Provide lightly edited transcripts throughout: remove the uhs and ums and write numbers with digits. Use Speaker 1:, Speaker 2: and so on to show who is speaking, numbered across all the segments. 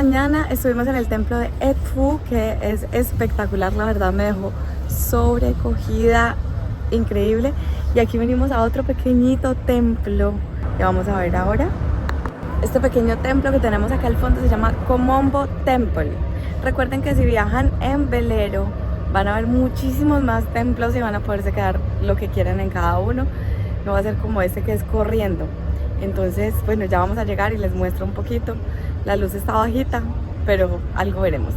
Speaker 1: mañana estuvimos en el templo de Edfu, que es espectacular, la verdad me dejó sobrecogida, increíble. Y aquí venimos a otro pequeñito templo que vamos a ver ahora. Este pequeño templo que tenemos acá al fondo se llama Komombo Temple. Recuerden que si viajan en velero van a ver muchísimos más templos y van a poderse quedar lo que quieran en cada uno. No va a ser como este que es corriendo. Entonces, bueno, ya vamos a llegar y les muestro un poquito. La luz está bajita, pero algo veremos.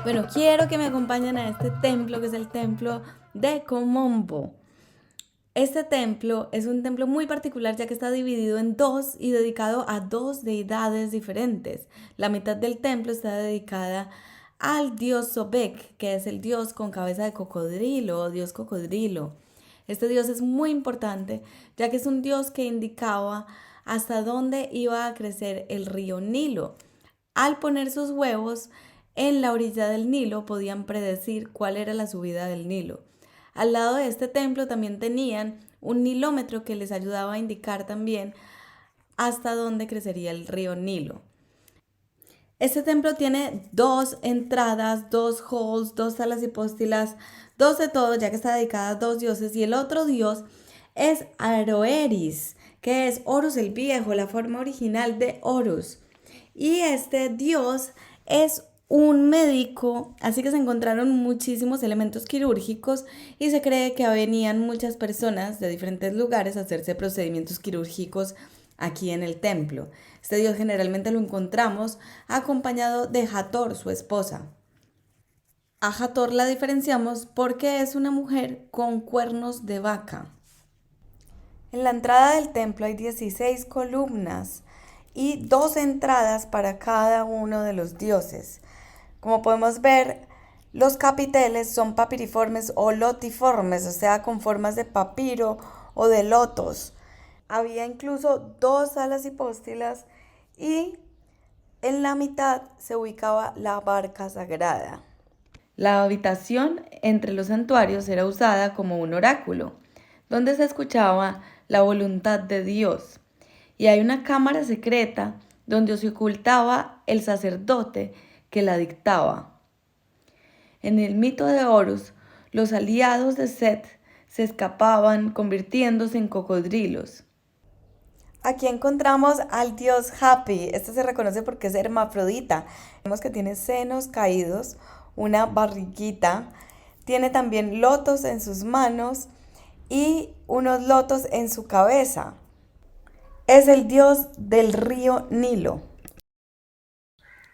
Speaker 1: Bueno, quiero que me acompañen a este templo, que es el templo de Komombo. Este templo es un templo muy particular ya que está dividido en dos y dedicado a dos deidades diferentes. La mitad del templo está dedicada al dios Sobek, que es el dios con cabeza de cocodrilo o dios cocodrilo. Este dios es muy importante ya que es un dios que indicaba hasta dónde iba a crecer el río Nilo. Al poner sus huevos en la orilla del Nilo podían predecir cuál era la subida del Nilo. Al lado de este templo también tenían un nilómetro que les ayudaba a indicar también hasta dónde crecería el río Nilo. Este templo tiene dos entradas, dos halls, dos salas hipóstilas, dos de todo, ya que está dedicada a dos dioses. Y el otro dios es Aroeris, que es Horus el Viejo, la forma original de Horus. Y este dios es un médico, así que se encontraron muchísimos elementos quirúrgicos y se cree que venían muchas personas de diferentes lugares a hacerse procedimientos quirúrgicos aquí en el templo. Este dios generalmente lo encontramos acompañado de Hathor, su esposa. A Hathor la diferenciamos porque es una mujer con cuernos de vaca. En la entrada del templo hay 16 columnas y dos entradas para cada uno de los dioses. Como podemos ver, los capiteles son papiriformes o lotiformes, o sea, con formas de papiro o de lotos. Había incluso dos salas hipóstilas y en la mitad se ubicaba la barca sagrada. La habitación entre los santuarios era usada como un oráculo, donde se escuchaba la voluntad de Dios. Y hay una cámara secreta donde se ocultaba el sacerdote que la dictaba. En el mito de Horus, los aliados de Set se escapaban convirtiéndose en cocodrilos. Aquí encontramos al dios Hapi. Este se reconoce porque es hermafrodita. Vemos que tiene senos caídos, una barriguita, tiene también lotos en sus manos y unos lotos en su cabeza. Es el dios del río Nilo.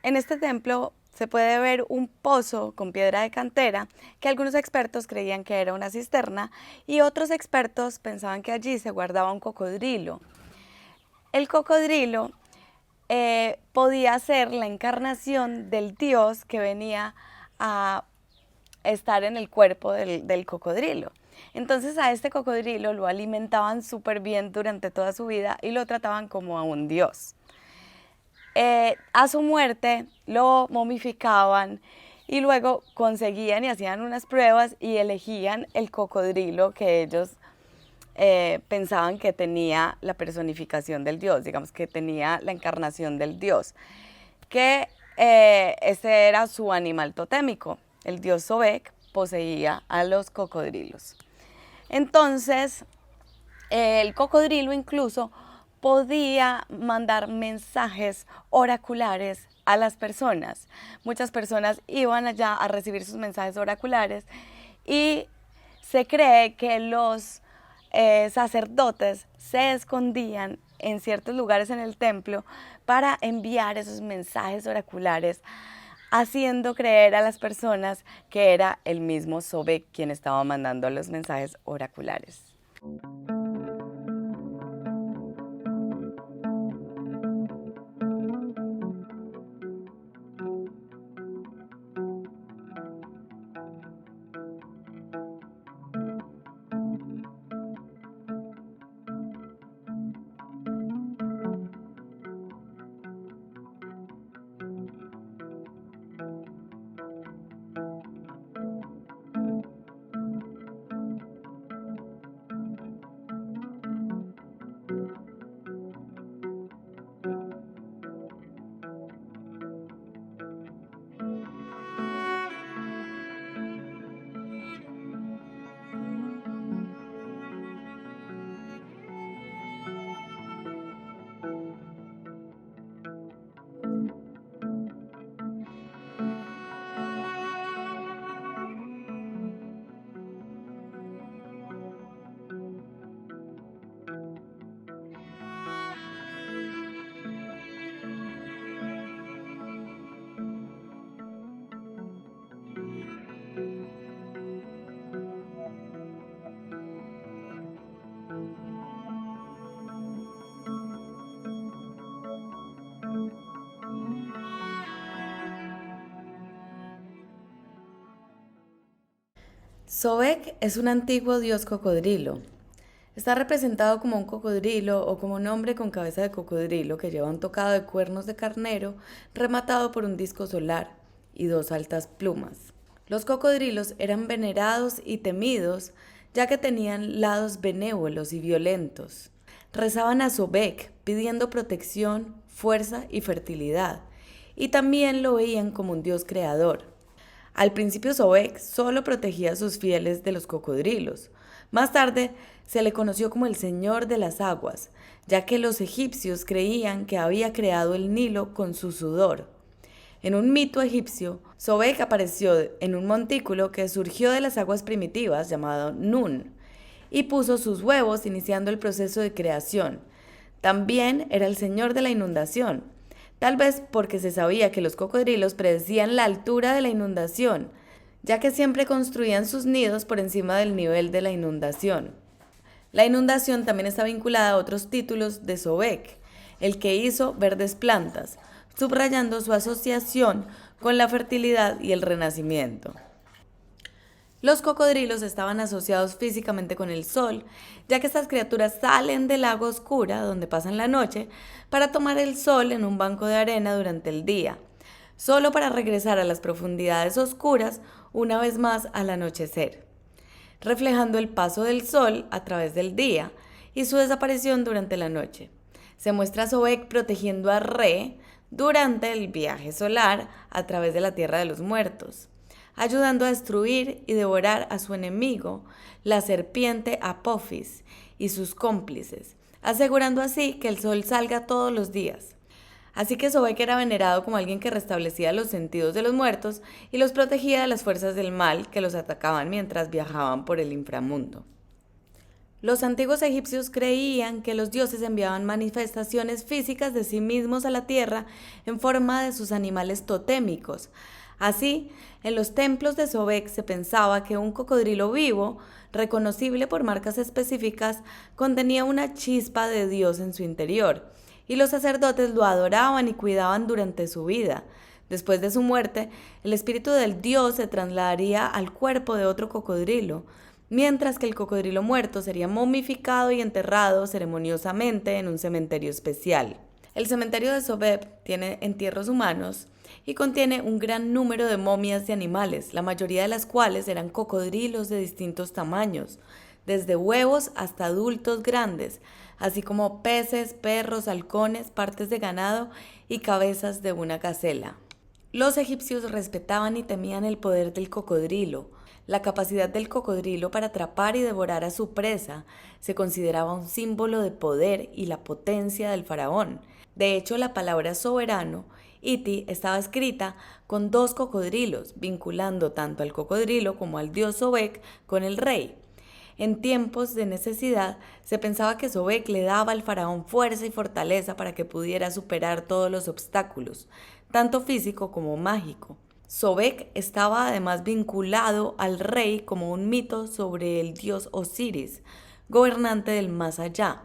Speaker 1: En este templo se puede ver un pozo con piedra de cantera que algunos expertos creían que era una cisterna y otros expertos pensaban que allí se guardaba un cocodrilo. El cocodrilo podía ser la encarnación del dios que venía a estar en el cuerpo del cocodrilo. Entonces a este cocodrilo lo alimentaban súper bien durante toda su vida y lo trataban como a un dios. A su muerte lo momificaban y luego conseguían y hacían unas pruebas y elegían el cocodrilo que ellos pensaban que tenía la personificación del dios, digamos que tenía la encarnación del dios, que ese era su animal totémico. El dios Sobek poseía a los cocodrilos. Entonces, el cocodrilo incluso podía mandar mensajes oraculares a las personas. Muchas personas iban allá a recibir sus mensajes oraculares y Se cree que los sacerdotes se escondían en ciertos lugares en el templo para enviar esos mensajes oraculares, haciendo creer a las personas que era el mismo Sobek quien estaba mandando los mensajes oraculares. Sobek es un antiguo dios cocodrilo. Está representado como un cocodrilo o como un hombre con cabeza de cocodrilo que lleva un tocado de cuernos de carnero rematado por un disco solar y dos altas plumas. Los cocodrilos eran venerados y temidos ya que tenían lados benévolos y violentos. Rezaban a Sobek pidiendo protección, fuerza y fertilidad, y también lo veían como un dios creador. Al principio Sobek solo protegía a sus fieles de los cocodrilos. Más tarde se le conoció como el Señor de las Aguas, ya que los egipcios creían que había creado el Nilo con su sudor. En un mito egipcio, Sobek apareció en un montículo que surgió de las aguas primitivas llamado Nun y puso sus huevos iniciando el proceso de creación. También era el Señor de la inundación, tal vez porque se sabía que los cocodrilos predecían la altura de la inundación, ya que siempre construían sus nidos por encima del nivel de la inundación. La inundación también está vinculada a otros títulos de Sobek, el que hizo verdes plantas, subrayando su asociación con la fertilidad y el renacimiento. Los cocodrilos estaban asociados físicamente con el sol, ya que estas criaturas salen del agua oscura, donde pasan la noche, para tomar el sol en un banco de arena durante el día, solo para regresar a las profundidades oscuras una vez más al anochecer, reflejando el paso del sol a través del día y su desaparición durante la noche. Se muestra a Sobek protegiendo a Re durante el viaje solar a través de la Tierra de los Muertos, ayudando a destruir y devorar a su enemigo, la serpiente Apophis y sus cómplices, asegurando así que el sol salga todos los días. Así que Sobek era venerado como alguien que restablecía los sentidos de los muertos y los protegía de las fuerzas del mal que los atacaban mientras viajaban por el inframundo. Los antiguos egipcios creían que los dioses enviaban manifestaciones físicas de sí mismos a la tierra en forma de sus animales totémicos. Así, en los templos de Sobek se pensaba que un cocodrilo vivo, reconocible por marcas específicas, contenía una chispa de Dios en su interior, y los sacerdotes lo adoraban y cuidaban durante su vida. Después de su muerte, el espíritu del dios se trasladaría al cuerpo de otro cocodrilo, mientras que el cocodrilo muerto sería momificado y enterrado ceremoniosamente en un cementerio especial. El cementerio de Sobek tiene entierros humanos y contiene un gran número de momias de animales, la mayoría de las cuales eran cocodrilos de distintos tamaños, desde huevos hasta adultos grandes, así como peces, perros, halcones, partes de ganado y cabezas de una gacela. Los egipcios respetaban y temían el poder del cocodrilo. La capacidad del cocodrilo para atrapar y devorar a su presa se consideraba un símbolo de poder y la potencia del faraón. De hecho, la palabra soberano, Iti, estaba escrita con dos cocodrilos, vinculando tanto al cocodrilo como al dios Sobek con el rey. En tiempos de necesidad, se pensaba que Sobek le daba al faraón fuerza y fortaleza para que pudiera superar todos los obstáculos, tanto físico como mágico. Sobek estaba además vinculado al rey como un mito sobre el dios Osiris, gobernante del más allá,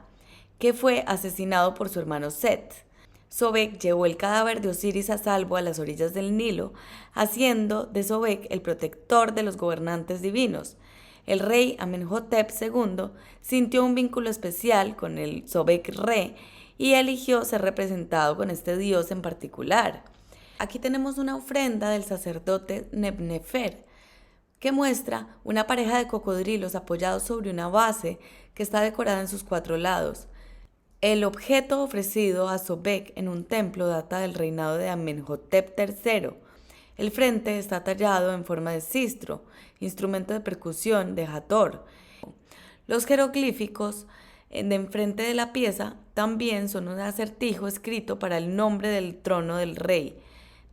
Speaker 1: que fue asesinado por su hermano Set. Sobek llevó el cadáver de Osiris a salvo a las orillas del Nilo, haciendo de Sobek el protector de los gobernantes divinos. El rey Amenhotep II sintió un vínculo especial con el Sobek-Re y eligió ser representado con este dios en particular. Aquí tenemos una ofrenda del sacerdote Nebnefer, que muestra una pareja de cocodrilos apoyados sobre una base que está decorada en sus 4 lados. El objeto ofrecido a Sobek en un templo data del reinado de Amenhotep III. El frente está tallado en forma de sistro, instrumento de percusión de Hathor. Los jeroglíficos de enfrente de la pieza también son un acertijo escrito para el nombre del trono del rey,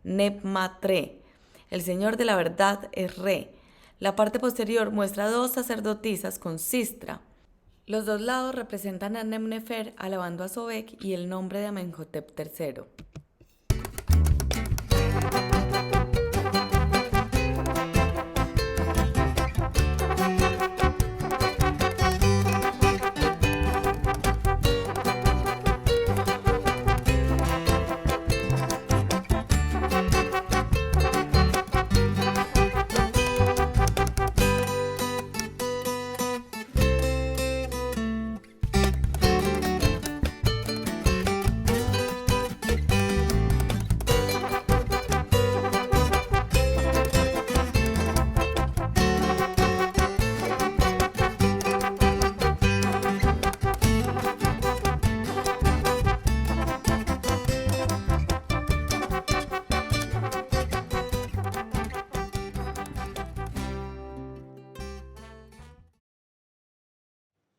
Speaker 1: Nebmatre. El señor de la verdad es Re. La parte posterior muestra 2 sacerdotisas con sistra. Los 2 lados representan a Nebnefer alabando a Sobek y el nombre de Amenhotep III.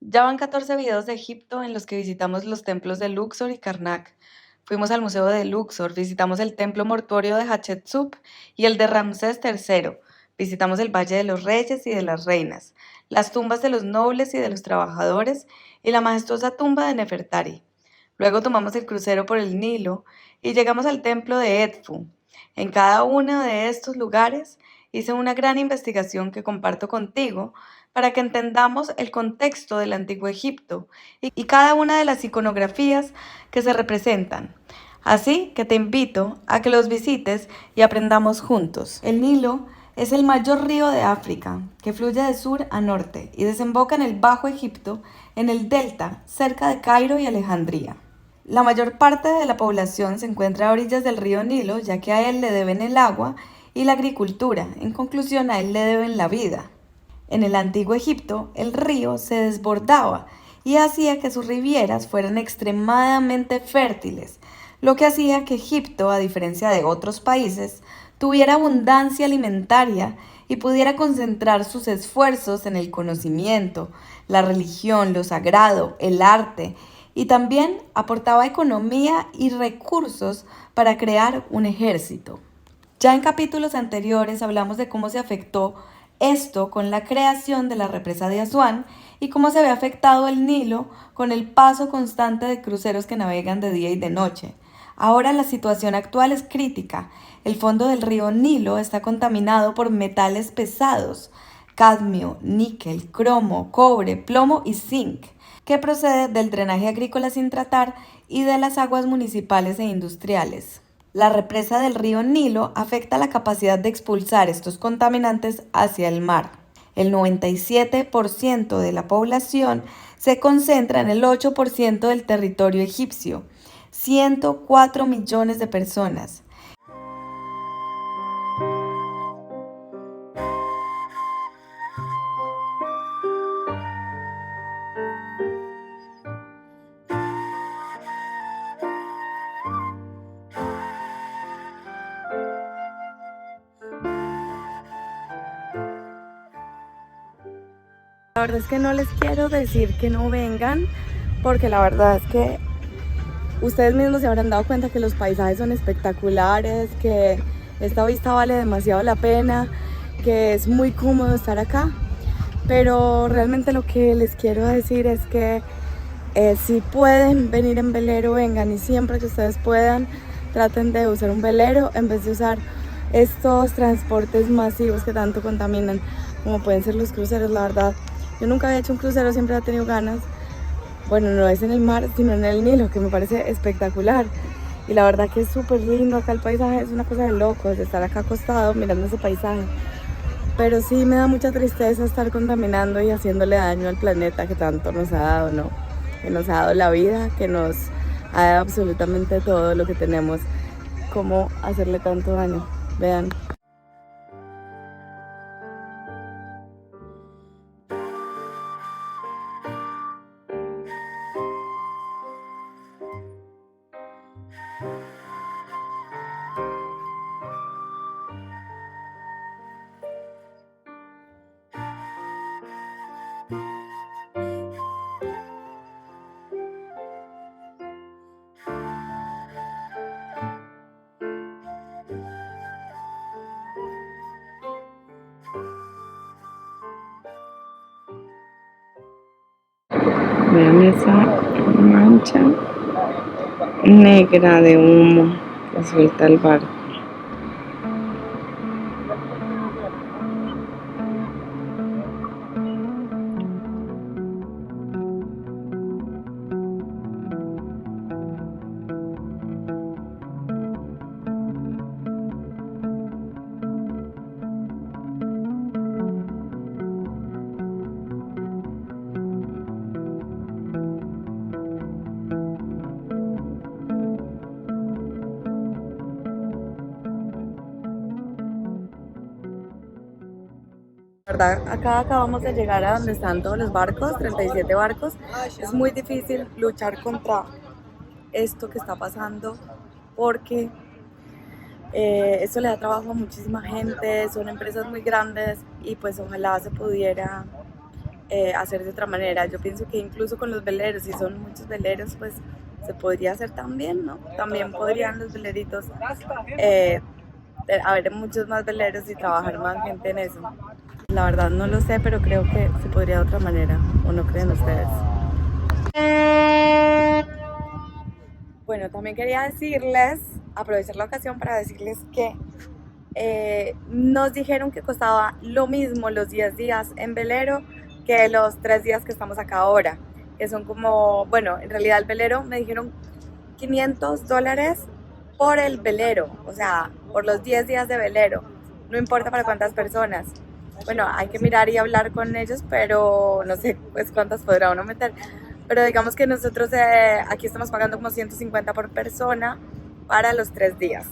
Speaker 1: Ya van 14 videos de Egipto en los que visitamos los templos de Luxor y Karnak. Fuimos al Museo de Luxor, visitamos el templo mortuorio de Hatshepsut y el de Ramsés III. Visitamos el Valle de los Reyes y de las Reinas, las tumbas de los nobles y de los trabajadores y la majestuosa tumba de Nefertari. Luego tomamos el crucero por el Nilo y llegamos al templo de Edfu. En cada uno de estos lugares hice una gran investigación que comparto contigo para que entendamos el contexto del antiguo Egipto y cada una de las iconografías que se representan. Así que te invito a que los visites y aprendamos juntos. El Nilo es el mayor río de África, que fluye de sur a norte y desemboca en el Bajo Egipto, en el delta, cerca de Cairo y Alejandría. La mayor parte de la población se encuentra a orillas del río Nilo, ya que a él le deben el agua y la agricultura. En conclusión, a él le deben la vida. En el antiguo Egipto, el río se desbordaba y hacía que sus rivieras fueran extremadamente fértiles, lo que hacía que Egipto, a diferencia de otros países, tuviera abundancia alimentaria y pudiera concentrar sus esfuerzos en el conocimiento, la religión, lo sagrado, el arte, y también aportaba economía y recursos para crear un ejército. Ya en capítulos anteriores hablamos de cómo se afectó esto con la creación de la represa de Asuán y cómo se ve afectado el Nilo con el paso constante de cruceros que navegan de día y de noche. Ahora la situación actual es crítica. El fondo del río Nilo está contaminado por metales pesados, cadmio, níquel, cromo, cobre, plomo y zinc, que procede del drenaje agrícola sin tratar y de las aguas municipales e industriales. La represa del río Nilo afecta la capacidad de expulsar estos contaminantes hacia el mar. El 97% de la población se concentra en el 8% del territorio egipcio, 104 millones de personas. La verdad es que no les quiero decir que no vengan, porque la verdad es que ustedes mismos se habrán dado cuenta que los paisajes son espectaculares, que esta vista vale demasiado la pena, que es muy cómodo estar acá.
Speaker 2: Pero realmente lo que les quiero decir es que si pueden venir en velero, vengan, y siempre que ustedes puedan, traten de usar un velero en vez de usar estos transportes masivos que tanto contaminan, como pueden ser los cruceros. La verdad, yo nunca había hecho un crucero, siempre he tenido ganas. Bueno, no es en el mar, sino en el Nilo, que me parece espectacular. Y la verdad que es súper lindo acá, el paisaje es una cosa de locos, de estar acá acostado mirando ese paisaje. Pero sí me da mucha tristeza estar contaminando y haciéndole daño al planeta que tanto nos ha dado, ¿no? Que nos ha dado la vida, que nos ha dado absolutamente todo lo que tenemos. ¿Cómo hacerle tanto daño? Vean. Vean esa mancha negra de humo que suelta el barco. ¿Verdad? Acá acabamos de llegar a donde están todos los barcos, 37 barcos. Es muy difícil luchar contra esto que está pasando porque esto le da trabajo a muchísima gente, son empresas muy grandes y pues ojalá se pudiera hacer de otra manera. Yo pienso que incluso con los veleros, si son muchos veleros, pues se podría hacer también, ¿no? También podrían los veleritos haber muchos más veleros y trabajar más gente en eso. La verdad no lo sé, pero creo que se podría de otra manera, ¿o no creen ustedes? Bueno, también quería decirles, aprovechar la ocasión para decirles que nos dijeron que costaba lo mismo los 10 días en velero que los 3 días que estamos acá ahora, que son como, bueno, en realidad el velero me dijeron $500 por el velero, o sea, por los 10 días de velero, no importa para cuántas personas. Bueno, hay que mirar y hablar con ellos, pero no sé pues cuántas podrá uno meter. Pero digamos que nosotros aquí estamos pagando como 150 por persona para los 3 días.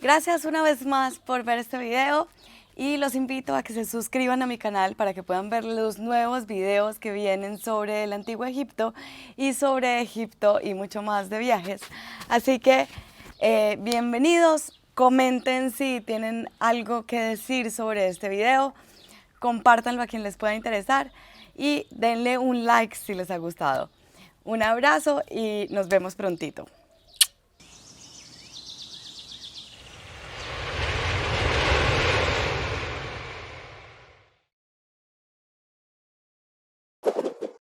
Speaker 2: Gracias una vez más por ver este video y los invito a que se suscriban a mi canal para que puedan ver los nuevos videos que vienen sobre el Antiguo Egipto y sobre Egipto y mucho más de viajes. Así que bienvenidos, comenten si tienen algo que decir sobre este video, compártanlo a quien les pueda interesar y denle un like si les ha gustado. Un abrazo y nos vemos prontito.